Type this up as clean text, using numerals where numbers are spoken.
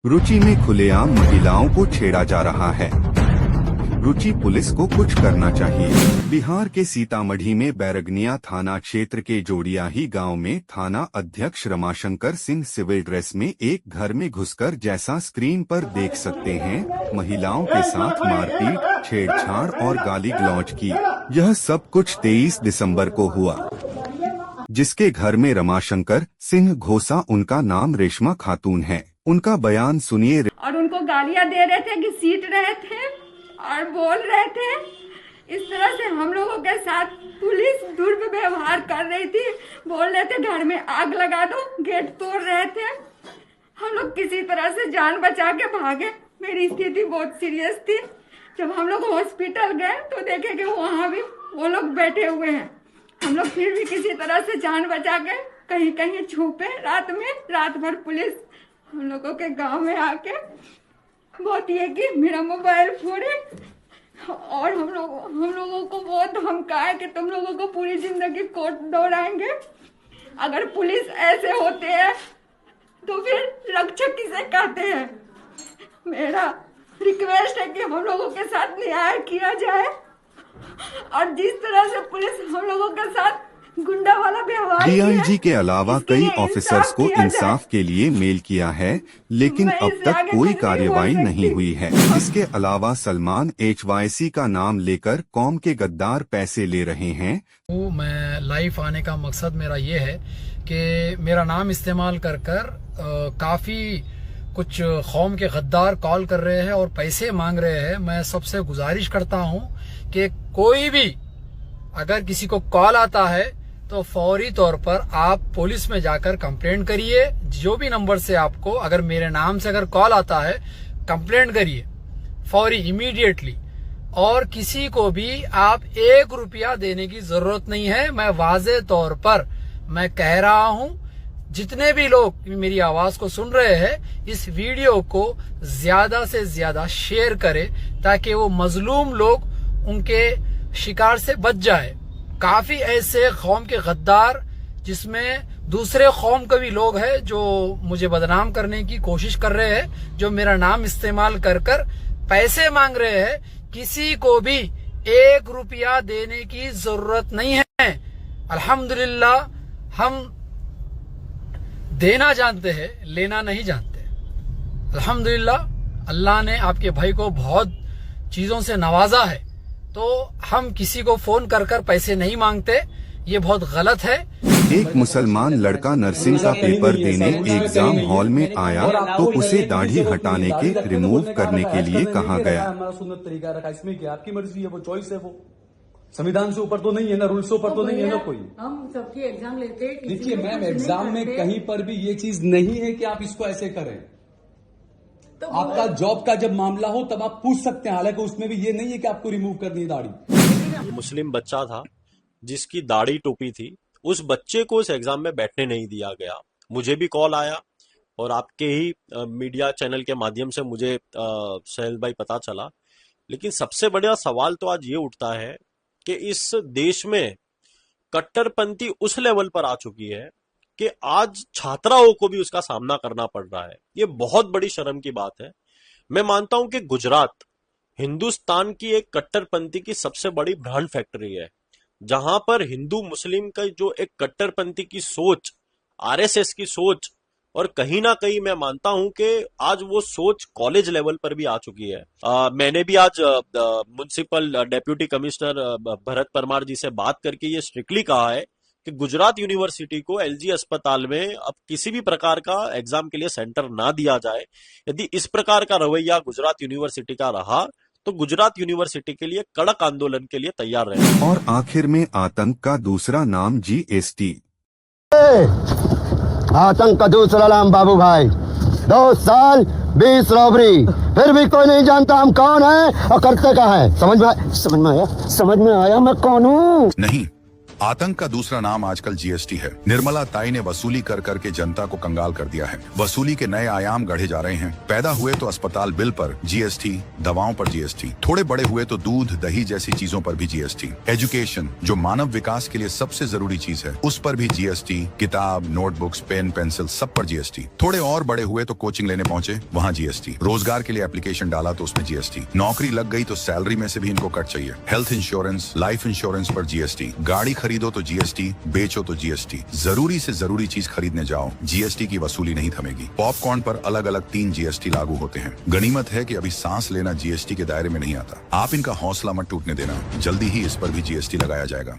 रुचि में खुलेआम महिलाओं को छेड़ा जा रहा है। रुचि पुलिस को कुछ करना चाहिए। बिहार के सीतामढ़ी में बैरगनिया थाना क्षेत्र के जोड़ियाही गांव में थाना अध्यक्ष रमाशंकर सिंह सिविल ड्रेस में एक घर में घुसकर, जैसा स्क्रीन पर देख सकते हैं, महिलाओं के साथ मारपीट, छेड़छाड़ और गाली गलौज की। यह सब कुछ 23 दिसंबर को हुआ, जिसके घर में रमाशंकर सिंह घोसा, उनका नाम रेशमा खातून है। उनका बयान सुनिए। और उनको गालियां दे रहे थे, घसीट रहे थे और बोल रहे थे। इस तरह से हम लोगों के साथ पुलिस दुर्व्यवहार कर रही थी। बोल रहे थे घर में आग लगा दो, गेट तोड़ रहे थे। हम लोग किसी तरह से जान बचा के भागे। मेरी स्थिति बहुत सीरियस थी। जब हम लोग हॉस्पिटल गए तो देखे कि वहाँ भी वो लोग बैठे हुए हैं। हम लोग फिर भी किसी तरह से जान बचा के कहीं कहीं छुपे। रात भर पुलिस हम लोगों के गांव में आके बहुत ये कि मेरा मोबाइल फोड़े और हम लोगों को बहुत धमकाए कि तुम लोगों को पूरी जिंदगी कोर्ट दौड़ाएंगे। अगर पुलिस ऐसे होते हैं तो फिर रक्षक किसे कहते हैं। मेरा रिक्वेस्ट है कि हम लोगों के साथ न्याय किया जाए और जिस तरह से पुलिस हम लोगों के साथ गुंडा वाला व्यवहार, डीआईजी के अलावा कई ऑफिसर्स को इंसाफ के लिए मेल किया है, लेकिन अब तक कोई कार्रवाई नहीं हुई है। इसके अलावा सलमान HYC का नाम लेकर कौम के गद्दार पैसे ले रहे हैं। तो मैं लाइव आने का मकसद मेरा ये है कि मेरा नाम इस्तेमाल कर काफी कुछ कौम के गद्दार कॉल कर रहे हैं और पैसे मांग रहे हैं। मैं सबसे गुजारिश करता हूँ कि कोई भी अगर किसी को कॉल आता है तो फौरी तौर पर आप पुलिस में जाकर कंप्लेंट करिए। जो भी नंबर से आपको अगर मेरे नाम से अगर कॉल आता है, कंप्लेंट करिए फौरी, इमीडिएटली। और किसी को भी आप 1 रुपया देने की जरूरत नहीं है। मैं वाज़े तौर पर मैं कह रहा हूं, जितने भी लोग मेरी आवाज को सुन रहे हैं, इस वीडियो को ज्यादा से ज्यादा शेयर करें ताकि वो मजलूम लोग उनके शिकार से बच जाए। काफी ऐसे कौम के गद्दार, जिसमें दूसरे कौम के भी लोग हैं, जो मुझे बदनाम करने की कोशिश कर रहे हैं, जो मेरा नाम इस्तेमाल कर पैसे मांग रहे हैं। किसी को भी 1 रुपया देने की जरूरत नहीं है। अल्हम्दुलिल्लाह हम देना जानते हैं, लेना नहीं जानते। अल्हम्दुलिल्लाह अल्लाह ने आपके भाई को बहुत चीजों से नवाजा है, तो हम किसी को फोन कर पैसे नहीं मांगते। ये बहुत गलत है। एक मुसलमान लड़का नर्सिंग का पेपर देने एग्जाम हॉल में आया तो उसे दाढ़ी हटाने के, रिमूव करने के लिए कहा गया। हमारा सुन्नत तरीका रखा, इसमें क्या आपकी मर्जी है, वो चॉइस है। वो संविधान से ऊपर तो नहीं है ना, रूल से ऊपर तो नहीं है ना कोई। हम सबकी एग्जाम लेते हैं। देखिए मैम, एग्जाम में कहीं पर भी ये चीज नहीं है कि आप इसको ऐसे करें। तो आपका जॉब का जब मामला हो तब आप पूछ सकते हैं, हालांकि उसमें भी ये नहीं है कि आपको रिमूव करनी है दाढ़ी। मुस्लिम बच्चा था जिसकी दाढ़ी टोपी थी, उस बच्चे को इस एग्जाम में बैठने नहीं दिया गया। मुझे भी कॉल आया और आपके ही मीडिया चैनल के माध्यम से मुझे सहल भाई पता चला। लेकिन सबसे बड़ा सवाल तो आज ये उठता है कि इस देश में कट्टरपंथी उस लेवल पर आ चुकी है कि आज छात्राओं को भी उसका सामना करना पड़ रहा है। ये बहुत बड़ी शर्म की बात है। मैं मानता हूं कि गुजरात हिंदुस्तान की एक कट्टरपंथी की सबसे बड़ी ब्रांड फैक्ट्री है, जहां पर हिंदू मुस्लिम का जो एक कट्टरपंथी की सोच, RSS की सोच, और कहीं ना कहीं मैं मानता हूं कि आज वो सोच कॉलेज लेवल पर भी आ चुकी है। मैंने भी आज municipal deputy commissioner Bharat Parmar ji से बात करके ये स्ट्रिक्टली कहा है कि गुजरात यूनिवर्सिटी को LG अस्पताल में अब किसी भी प्रकार का एग्जाम के लिए सेंटर ना दिया जाए। यदि इस प्रकार का रवैया गुजरात यूनिवर्सिटी का रहा तो गुजरात यूनिवर्सिटी के लिए कड़क आंदोलन के लिए तैयार रहे। और आखिर में आतंक का दूसरा नाम GST। आतंक का दूसरा नाम बाबू भाई, 2 साल 20 रॉबरी, फिर भी कोई नहीं जानता हम कौन है और करते क्या है। समझ में आया मैं कौन हूँ? नहीं, आतंक का दूसरा नाम आजकल जीएसटी है। निर्मला ताई ने वसूली कर करके जनता को कंगाल कर दिया है। वसूली के नए आयाम गढ़े जा रहे हैं। पैदा हुए तो अस्पताल बिल पर जीएसटी, दवाओं पर जीएसटी, थोड़े बड़े हुए तो दूध दही जैसी चीजों पर भी जीएसटी। एजुकेशन, जो मानव विकास के लिए सबसे जरूरी चीज है, उस पर भी जीएसटी। किताब, नोटबुक्स, पेन, पेंसिल, सब पर जीएसटी। थोड़े और बड़े हुए तो कोचिंग लेने पहुंचे, वहाँ जीएसटी। रोजगार के लिए एप्लीकेशन डाला तो उसमें जीएसटी। नौकरी लग गई तो सैलरी में से भी इनको कट चाहिए। हेल्थ इंश्योरेंस, लाइफ इंश्योरेंस पर जीएसटी। गाड़ी खरीदो तो जीएसटी, बेचो तो जीएसटी। जरूरी से जरूरी चीज खरीदने जाओ, जीएसटी की वसूली नहीं थमेगी। पॉपकॉर्न पर अलग अलग 3 जीएसटी लागू होते हैं। गनीमत है कि अभी सांस लेना जीएसटी के दायरे में नहीं आता। आप इनका हौसला मत टूटने देना, जल्दी ही इस पर भी जीएसटी लगाया जाएगा।